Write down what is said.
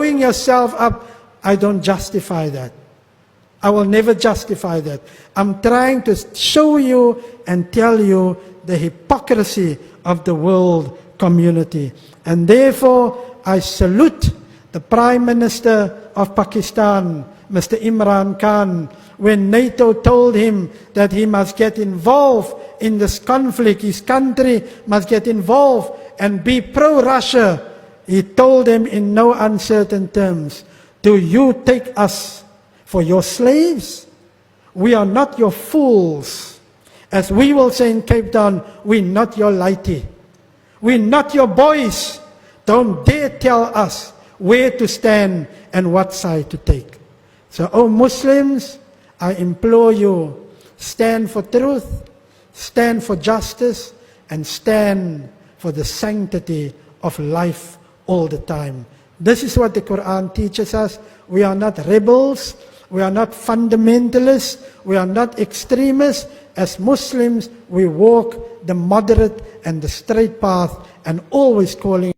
blowing yourself up, I don't justify that. I will never justify that. I'm trying to show you and tell you the hypocrisy of the world community. And therefore, I salute the Prime Minister of Pakistan, Mr. Imran Khan, when NATO told him that he must get involved in this conflict, his country must get involved and be pro-Russia. He told them in no uncertain terms, do you take us for your slaves? We are not your fools. As we will say in Cape Town, we're not your lighty. We're not your boys. Don't dare tell us where to stand and what side to take. So, oh Muslims, I implore you, stand for truth, stand for justice, and stand for the sanctity of life all the time. This is what the Quran teaches us. We are not rebels. We are not fundamentalists. We are not extremists. As Muslims, we walk the moderate and the straight path and always calling